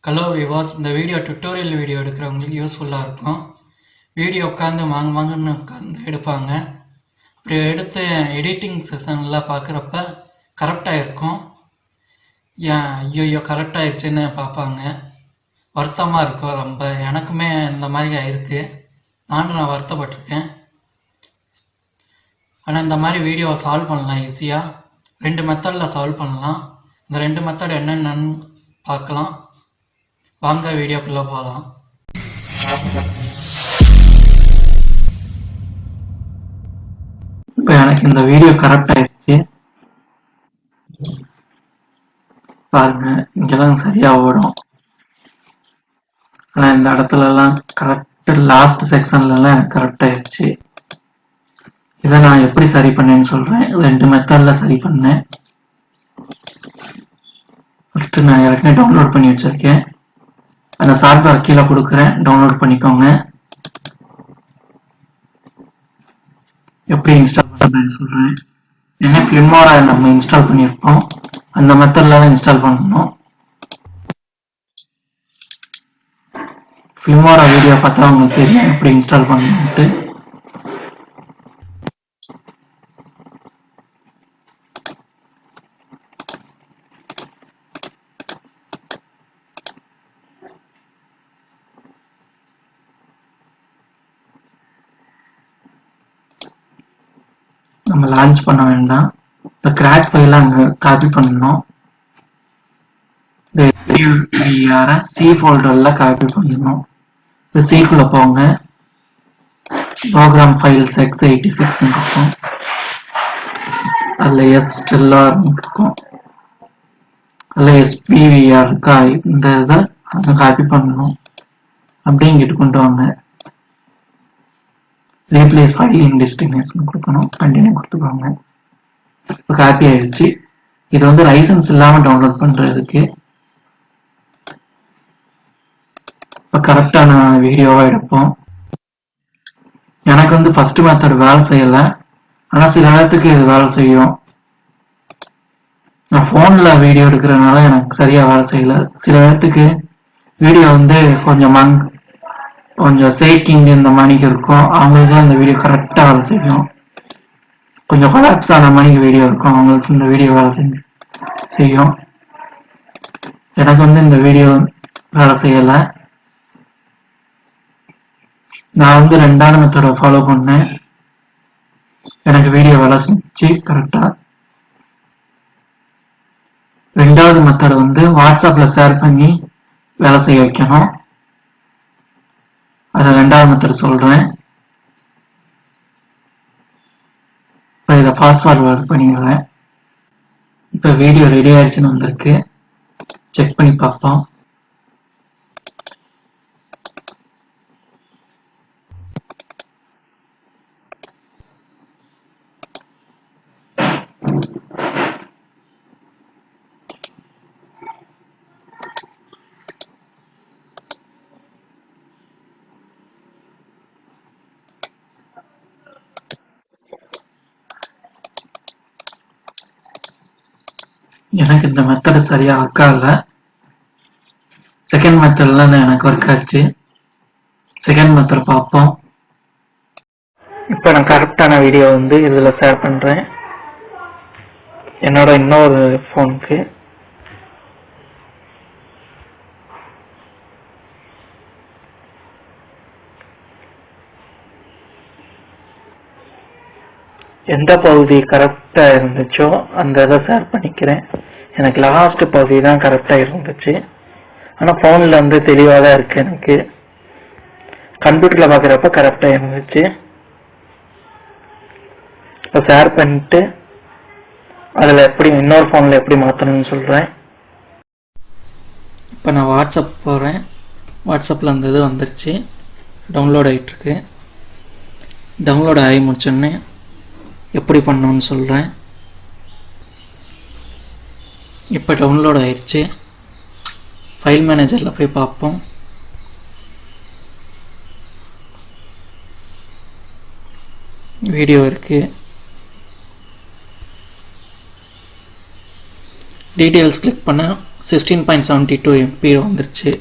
Hello விவாஸ், இந்த video tutorial video எடுக்கிறவங்களுக்கு யூஸ்ஃபுல்லாக இருக்கும். வீடியோ உட்காந்து வாங்கன்னு உட்காந்து எடுப்பாங்க. அப்படி எடுத்து எடிட்டிங் செஷனில் பார்க்குறப்ப கரெக்டாக இருக்கும். ஏன் ஐயோ கரெக்டாகிடுச்சின்னு பார்ப்பாங்க. வருத்தமாக இருக்கும் ரொம்ப. எனக்குமே இந்த மாதிரி ஆயிருக்கு. நான் வருத்தப்பட்டிருக்கேன். ஆனால் இந்த மாதிரி வீடியோவை சால்வ் பண்ணலாம் ஈஸியாக. 2 மெத்தடில் சால்வ் பண்ணலாம். இந்த 2 மெத்தட் என்னென்னு பார்க்கலாம். வாங்க வீடியோக்குள்ளே போகலாம். இப்போ எனக்கு இந்த வீடியோ கரெக்ட் ஆயிடுச்சு பாருங்க. இங்கெல்லாம் சரியா ஓடும். ஆனால் இந்த இடத்துலலாம் கரெக்ட் லாஸ்ட் செக்ஷன்லலாம் எனக்கு கரெக்ட் ஆயிடுச்சு. இதை நான் எப்படி சரி பண்ணேன்னு சொல்கிறேன். 2 மெத்தடில் சரி பண்ணேன். ஃபஸ்ட்டு நான் ஏற்கனவே டவுன்லோட் பண்ணி வச்சுருக்கேன். அந்த சாஃப்ட்வேர் கீழே கொடுக்குறேன், டவுன்லோட் பண்ணிக்கோங்க. எப்படி இன்ஸ்டால் பண்ணுறேன்னு சொல்கிறேன். ஏன்னா ஃபிலிமோரா நம்ம இன்ஸ்டால் பண்ணியிருப்போம், அந்த மெத்தடில் தான் இன்ஸ்டால் பண்ணணும். ஃபிலிமோரா வீடியோ பார்த்தா உங்களுக்கு தெரியும் எப்படி இன்ஸ்டால் பண்ணணும்ட்டு. நம்ம லான்ச் பண்ண வேண்டாம். இந்த கிராக் ஃபைலை அங்கே காப்பி பண்ணணும். இந்த சி ஃபோல்டரில் காப்பி பண்ணணும். இந்த சீக்குள்ளே போங்க. ப்ரோக்ராம் ஃபைல்ஸ் x86 இருக்கும். அதில் எஸ்டெல்லார் இருக்கும். அதில் SPVR இருக்கா, இந்த இதை அங்கே காப்பி பண்ணணும். அப்படியே இங்கிட்டு கொண்டு வாங்க. ரீப்ளேஸ் ஃபைல் இன் டெஸ்டினேஷன் கொடுக்கணும். கண்டினியூ கொடுத்துக்கோங்க. இப்போ காப்பி ஆயிடுச்சு. இது வந்து லைசன்ஸ் இல்லாமல் டவுன்லோட் பண்ணுறதுக்கு. இப்போ கரெக்டான வீடியோவாக எடுப்போம். எனக்கு வந்து ஃபர்ஸ்ட் மெத்தட் வேலை செய்யலை, ஆனால் சில நேரத்துக்கு இது வேலை செய்யும். நான் ஃபோனில் வீடியோ எடுக்கிறதுனால எனக்கு சரியாக வேலை செய்யலை. சில நேரத்துக்கு வீடியோ வந்து கொஞ்சம் ஷேக்கிங் இந்த மணிக்கு இருக்கும். அவங்களுக்கு அந்த வீடியோ கரெக்டாக வேலை செய்யும். கொஞ்சம் கொலாப்ஸ் ஆன மணிக்கு வீடியோ இருக்கும், அவங்களுக்கு இந்த வீடியோ வேலை செய்யும். எனக்கு வந்து இந்த வீடியோ வேலை செய்யலை. நான் வந்து 2வது மெத்தடை ஃபாலோ பண்ணேன். எனக்கு வீடியோ வேலை செஞ்சு கரெக்டாக. 2வது மெத்தட் வந்து வாட்ஸ்அப்பில் ஷேர் பண்ணி வேலை செய்ய வைக்கணும். அதை 2வது மெத்தட் சொல்கிறேன். இப்போ இதை ஃபாஸ்ட் ஃபார்வர்ட் பண்ணிடுறேன். இப்போ வீடியோ ரெடி ஆயிடுச்சுன்னு வந்திருக்கு. செக் பண்ணி பார்ப்போம். எனக்கு இந்த மெத்தட் சரியா ஒர்க் ஆகல. செகண்ட் மெத்தட்ல எனக்கு ஒர்க் ஆச்சு. செகண்ட் மெத்தட் பார்ப்போம். இப்போ நான் கரெக்டான வீடியோ வந்து இதில் ஷேர் பண்ணுறேன் என்னோட இன்னொரு ஃபோனுக்கு. எந்த பகுதி கரெக்டாக இருந்துச்சோ அந்த இதை ஷேர் பண்ணிக்கிறேன். எனக்கு லாஸ்ட் பகுதி தான் கரெக்டாக இருந்துச்சு. ஆனால் ஃபோனில் வந்து தெளிவாக தான் இருக்குது. எனக்கு கம்ப்யூட்டரில் பார்க்குறப்ப கரெக்டாக இருந்துச்சு. இப்போ ஷேர் பண்ணிட்டு அதில் எப்படி இன்னொரு ஃபோனில் எப்படி மாற்றணும்னு சொல்கிறேன். இப்போ நான் வாட்ஸ்அப் போகிறேன். வாட்ஸ்அப்பில் அந்த இது வந்துருச்சு, டவுன்லோட் ஆகிட்டுருக்கு. டவுன்லோட் ஆகி முடிச்சோடனே எப்படி பண்ணணும்னு சொல்கிறேன். இப்போ டவுன்லோட் ஆயிடுச்சு. ஃபைல் மேனேஜரில் போய் பார்ப்போம். வீடியோ இருக்குது. டீட்டெயில்ஸ் கிளிக் பண்ணால் 16.72 MP வந்துருச்சு.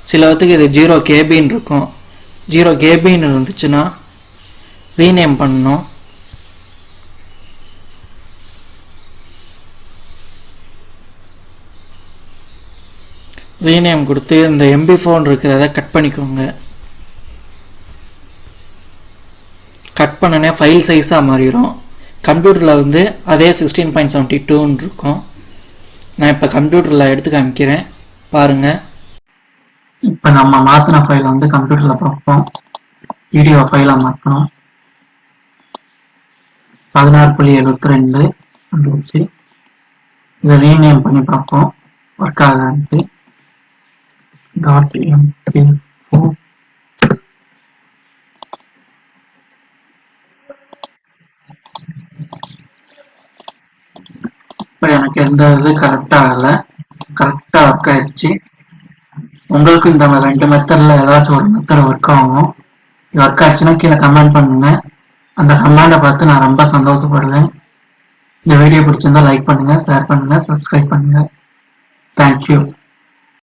சிலவத்துக்கு இது 0 KBன்னு இருக்கும். 0 KBன்னு இருந்துச்சுன்னா ரீநேம் பண்ணணும். ரீநேம் கொடுத்து இந்த MP4 இருக்கிறத கட் பண்ணிக்கோங்க. கட் பண்ணனே ஃபைல் சைஸாக மாறிடும். கம்ப்யூட்டரில் வந்து அதே 16.72 இருக்கும். நான் இப்போ கம்ப்யூட்டரில் எடுத்து காமிக்கிறேன் பாருங்கள். இப்போ நம்ம மாற்றின ஃபைலை வந்து கம்ப்யூட்டரில் பார்ப்போம். வீடியோ ஃபைலாக மாற்றணும். 16.72 வந்துச்சு. இதை ரீநேம் பண்ணி பார்ப்போம் ஒர்க் ஆகாது. .mp4 இப்போ எனக்கு எந்த இது கரெக்டாக ஆகலை, கரெக்டாக ஒர்க் ஆயிடுச்சு. உங்களுக்கு இந்த 2 மெத்தடில் ஏதாச்சும் ஒரு மெத்தட் ஒர்க் ஆகும். ஒர்க் ஆச்சுன்னா கீழே கமெண்ட் பண்ணுங்க. அந்த கமெண்டை பார்த்து நான் ரொம்ப சந்தோஷப்படுவேன். இந்த வீடியோ பிடிச்சிருந்தா லைக் பண்ணுங்க, ஷேர் பண்ணுங்க, சப்ஸ்கிரைப் பண்ணுங்க. தேங்க்யூ.